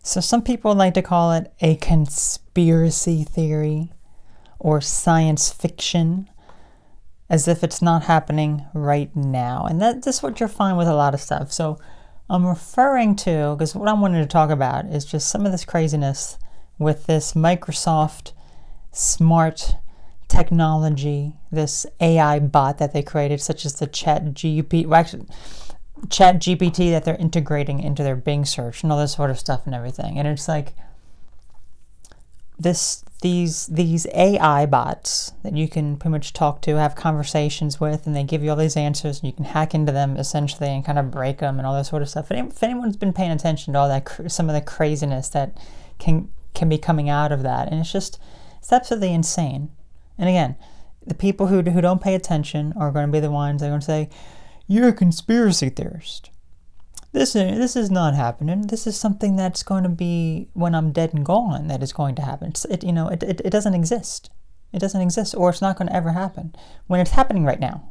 So some people like to call it a conspiracy theory or science fiction, as if it's not happening right now. And that's what you'll find with a lot of stuff. So I'm referring to, because what I wanted to talk about is just some of this craziness with this Microsoft smart technology, this AI bot that they created, such as the ChatGPT that they're integrating into their Bing search and all this sort of stuff and everything. And it's like these AI bots that you can pretty much talk to, have conversations with, and they give you all these answers, and you can hack into them essentially and kind of break them and all that sort of stuff. If anyone's been paying attention to all that, some of the craziness that can be coming out of that, and it's absolutely insane. And again, the people who don't pay attention are going to be the ones that are going to say, "You're a conspiracy theorist. This is not happening. This is something that's going to be when I'm dead and gone that is going to happen." It doesn't exist. It doesn't exist, or it's not going to ever happen. When it's happening right now.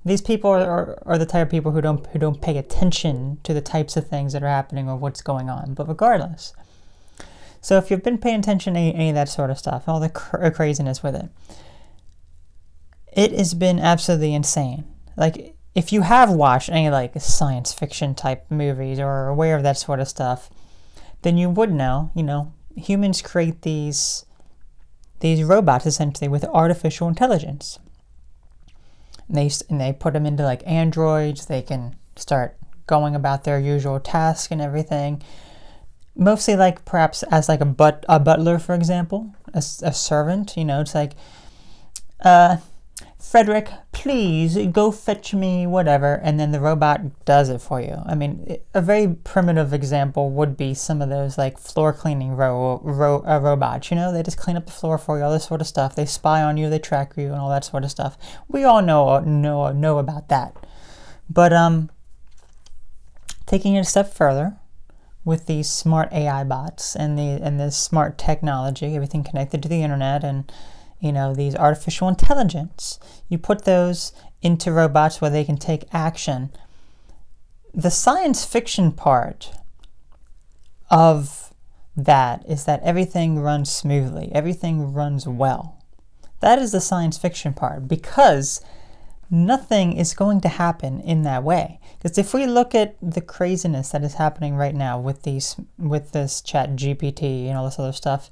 These people are the type of people who don't pay attention to the types of things that are happening or what's going on. But regardless, so if you've been paying attention to any of that sort of stuff, all the craziness with it, it has been absolutely insane. Like, if you have watched any like science fiction type movies or are aware of that sort of stuff, then you would know, humans create these robots essentially with artificial intelligence. And they put them into like androids. They can start going about their usual tasks and everything. Mostly like perhaps as like a butler, for example, a servant. It's like, "Frederick, please go fetch me whatever," and then the robot does it for you. A very primitive example would be some of those like floor cleaning robots. They just clean up the floor for you, all this sort of stuff. They spy on you, they track you, and all that sort of stuff. We all know about that. But taking it a step further with these smart AI bots and this smart technology, everything connected to the internet and these artificial intelligence, you put those into robots where they can take action. The science fiction part of that is that everything runs smoothly, everything runs well. That is the science fiction part, because nothing is going to happen in that way. Because if we look at the craziness that is happening right now with this ChatGPT and all this other stuff,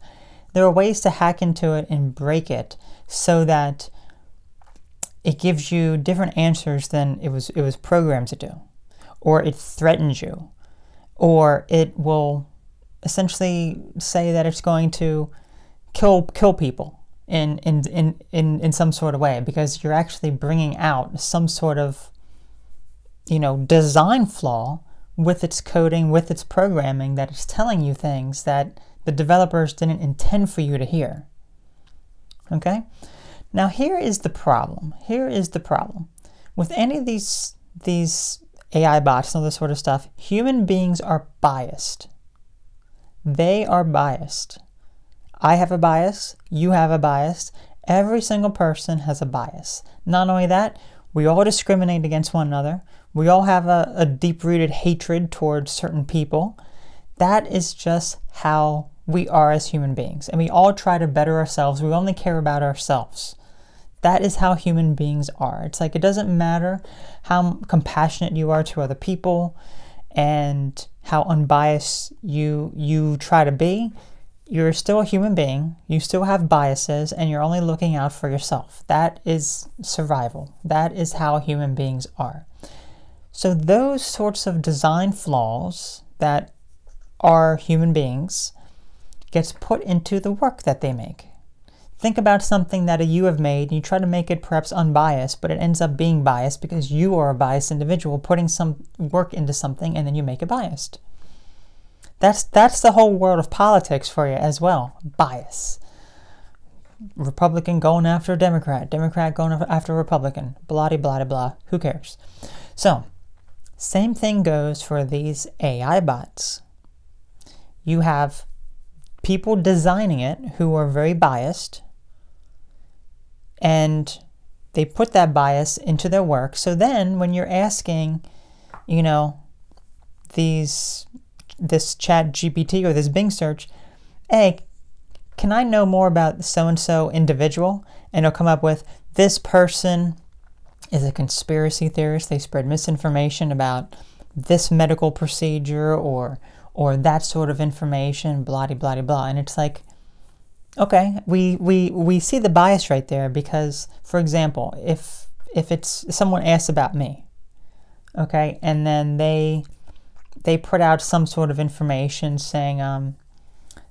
there are ways to hack into it and break it so that it gives you different answers than it was programmed to do, or it threatens you, or it will essentially say that it's going to kill people in some sort of way, because you're actually bringing out some sort of design flaw with its coding, with its programming, that is telling you things that the developers didn't intend for you to hear. Okay? Now here is the problem. Here is the problem. With any of these AI bots and all this sort of stuff, human beings are biased. They are biased. I have a bias. You have a bias. Every single person has a bias. Not only that, we all discriminate against one another. We all have a deep-rooted hatred towards certain people. That is just how we are as human beings. And we all try to better ourselves. We only care about ourselves. That is how human beings are. It's like, it doesn't matter how compassionate you are to other people and how unbiased you try to be. You're still a human being. You still have biases, and you're only looking out for yourself. That is survival. That is how human beings are. So those sorts of design flaws that are human beings gets put into the work that they make. Think about something that you have made, and you try to make it perhaps unbiased, but it ends up being biased because you are a biased individual putting some work into something, and then you make it biased. That's the whole world of politics for you as well. Bias. Republican going after a Democrat. Democrat going after a Republican. Blah, blah, blah. Who cares? So, same thing goes for these AI bots. You have people designing it who are very biased, and they put that bias into their work. So then when you're asking, this chat GPT or this Bing search, hey, can I know more about so-and-so individual? And it'll come up with, this person is a conspiracy theorist. They spread misinformation about this medical procedure or that sort of information, blah, blah, blah, blah. And it's like, okay, we see the bias right there because, for example, if someone asks about me, okay, and then they put out some sort of information saying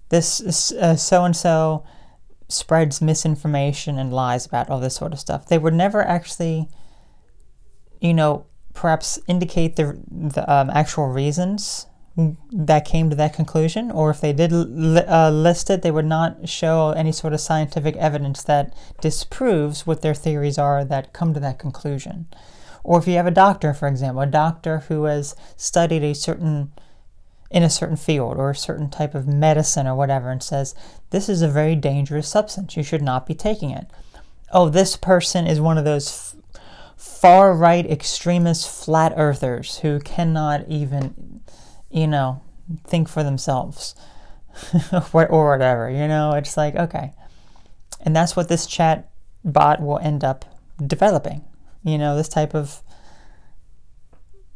this so-and-so spreads misinformation and lies about all this sort of stuff. They would never actually, perhaps indicate the actual reasons that came to that conclusion, or if they did list it, they would not show any sort of scientific evidence that disproves what their theories are that come to that conclusion. Or if you have a doctor, for example, a doctor who has studied in a certain field or a certain type of medicine or whatever and says, this is a very dangerous substance, you should not be taking it. Oh, this person is one of those far-right extremist flat earthers who cannot even, think for themselves or whatever, it's like, okay. And that's what this chat bot will end up developing, this type of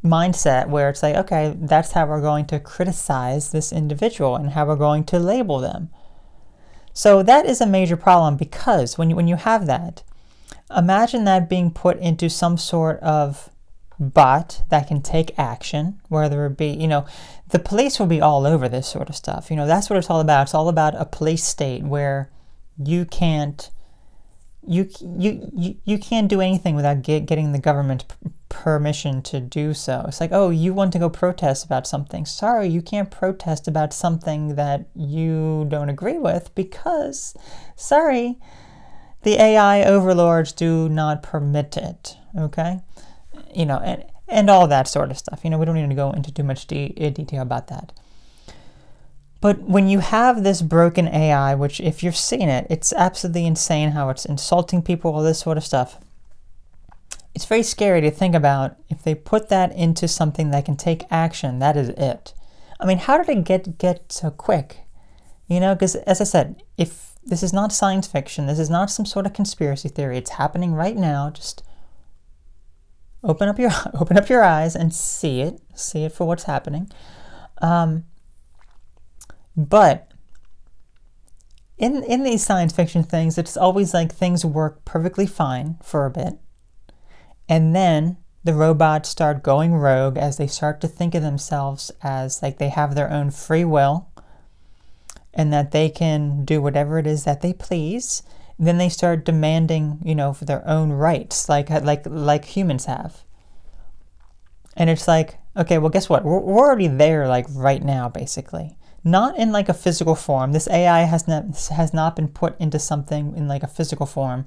mindset where it's like, okay, that's how we're going to criticize this individual and how we're going to label them. So that is a major problem because when you have that, imagine that being put into some sort of bot that can take action, whether it be, the police will be all over this sort of stuff. That's what it's all about. It's all about a police state where you can't do anything without getting the government's permission to do so. It's like, oh, you want to go protest about something. Sorry, you can't protest about something that you don't agree with because, sorry, the AI overlords do not permit it, okay? And all that sort of stuff. We don't need to go into too much detail about that. But when you have this broken AI, which if you've seen it, it's absolutely insane how it's insulting people, all this sort of stuff. It's very scary to think about if they put that into something that can take action, that is it. I mean, how did it get so quick? Because as I said, if this is not science fiction, this is not some sort of conspiracy theory, it's happening right now. Just open up your eyes and see it for what's happening. But in these science fiction things, it's always like things work perfectly fine for a bit, and then the robots start going rogue as they start to think of themselves as like they have their own free will and that they can do whatever it is that they please. And then they start demanding, for their own rights, like humans have. And it's like, okay, well, guess what? We're already there, like right now, basically. Not in like a physical form. This AI has not been put into something in like a physical form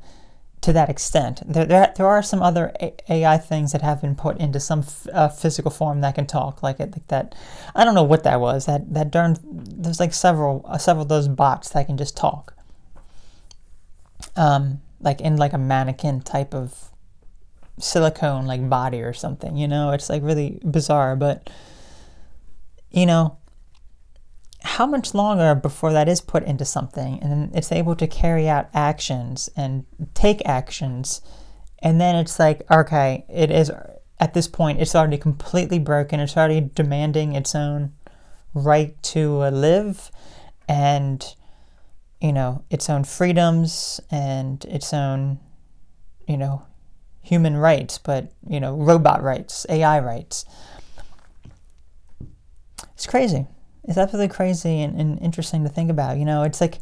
to that extent. There are some other AI things that have been put into some physical form that can talk, like that. I don't know what that was. That darn. There's like several of those bots that can just talk. Like in like a mannequin type of silicone like body or something. It's like really bizarre, but how much longer before that is put into something and then it's able to carry out actions and take actions, and then it's like, okay, it is at this point it's already completely broken, it's already demanding its own right to live and its own freedoms and its own human rights, but robot rights, AI rights. It's crazy. It's absolutely crazy and interesting to think about. It's like,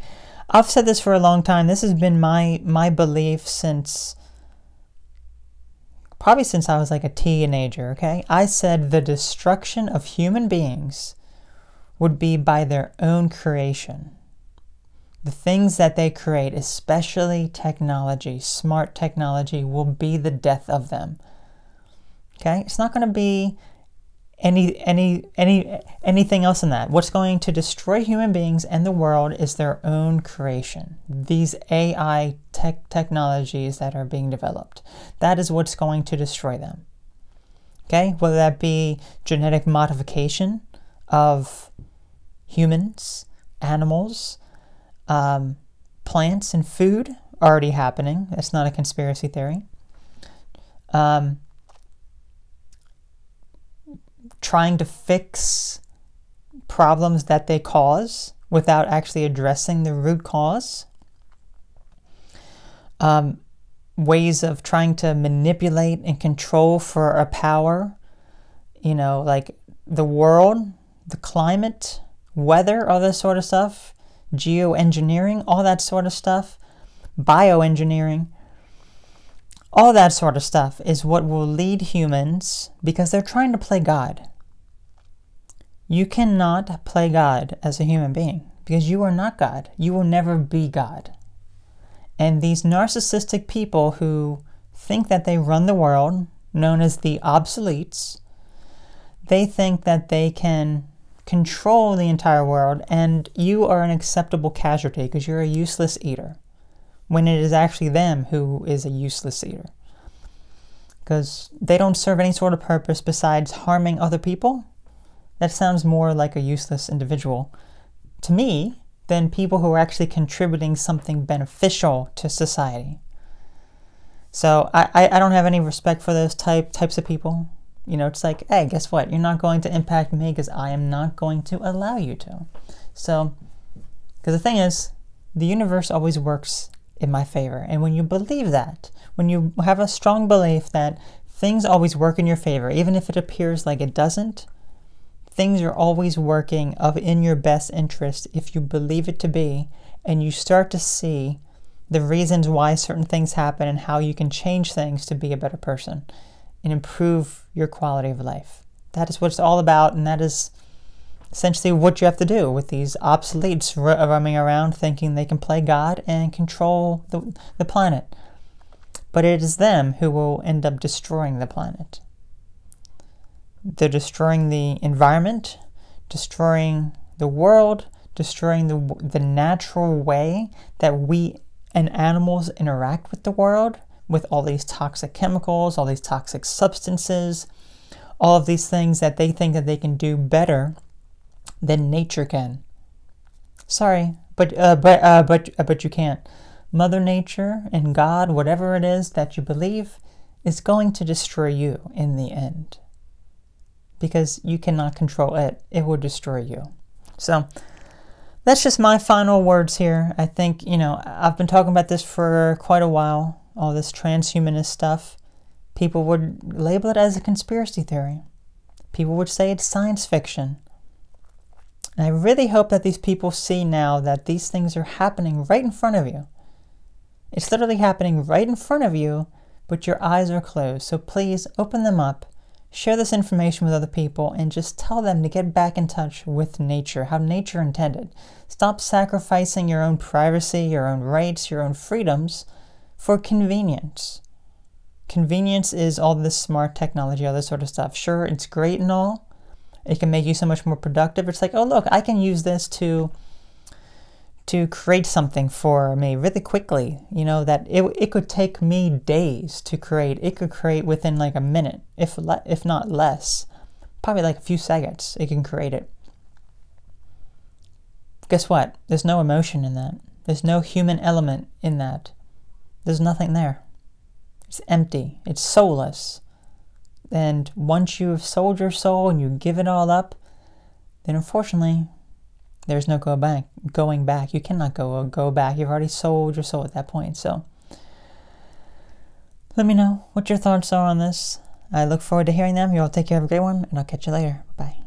I've said this for a long time. This has been my belief probably since I was like a teenager, okay? I said the destruction of human beings would be by their own creation. The things that they create, especially technology, smart technology, will be the death of them. Okay? It's not going to be anything else than that. What's going to destroy human beings and the world is their own creation. These AI technologies that are being developed. That is what's going to destroy them. Okay, whether that be genetic modification of humans, animals, plants, and food, already happening. That's not a conspiracy theory. Trying to fix problems that they cause without actually addressing the root cause. Ways of trying to manipulate and control for a power, you know, like the world, the climate, weather, all this sort of stuff, geoengineering, all that sort of stuff, bioengineering, all that sort of stuff is what will lead humans, because they're trying to play God. You cannot play God as a human being because you are not God. You will never be God. And these narcissistic people who think that they run the world, known as the obsoletes, they think that they can control the entire world, and you are an acceptable casualty because you're a useless eater, when it is actually them who is a useless eater. Because they don't serve any sort of purpose besides harming other people. That sounds more like a useless individual to me than people who are actually contributing something beneficial to society. So I don't have any respect for those types of people. You know, it's like, hey, guess what? You're not going to impact me because I am not going to allow you to. So, because the thing is, the universe always works in my favor. And when you believe that, when you have a strong belief that things always work in your favor, even if it appears like it doesn't, things are always working in your best interest if you believe it to be, and you start to see the reasons why certain things happen and how you can change things to be a better person and improve your quality of life. That is what it's all about, and that is essentially what you have to do with these obsoletes roaming around thinking they can play God and control the planet. But it is them who will end up destroying the planet. They're destroying the environment, destroying the world, destroying the natural way that we and animals interact with the world, with all these toxic chemicals, all these toxic substances, all of these things that they think that they can do better than nature can. Sorry, but you can't. Mother Nature and God, whatever it is that you believe, is going to destroy you in the end. Because you cannot control it. It will destroy you. So that's just my final words here. I think, you know, I've been talking about this for quite a while, all this transhumanist stuff. People would label it as a conspiracy theory. People would say it's science fiction. And I really hope that these people see now that these things are happening right in front of you. It's literally happening right in front of you, but your eyes are closed. So please open them up. Share this information with other people and just tell them to get back in touch with nature, how nature intended. Stop sacrificing your own privacy, your own rights, your own freedoms for convenience. Convenience is all this smart technology, all this sort of stuff. Sure, it's great and all. It can make you so much more productive. It's like, oh look, I can use this to create something for me really quickly, you know, that it could take me days to create. It could create within like a minute, if not less, probably like a few seconds, it can create it. Guess what? There's no emotion in that. There's no human element in that. There's nothing there. It's empty. It's soulless. And once you have sold your soul and you give it all up, then unfortunately, there's no going back. You cannot go back. You've already sold your soul at that point. So let me know what your thoughts are on this. I look forward to hearing them. You all take care, have a great one, and I'll catch you later. Bye.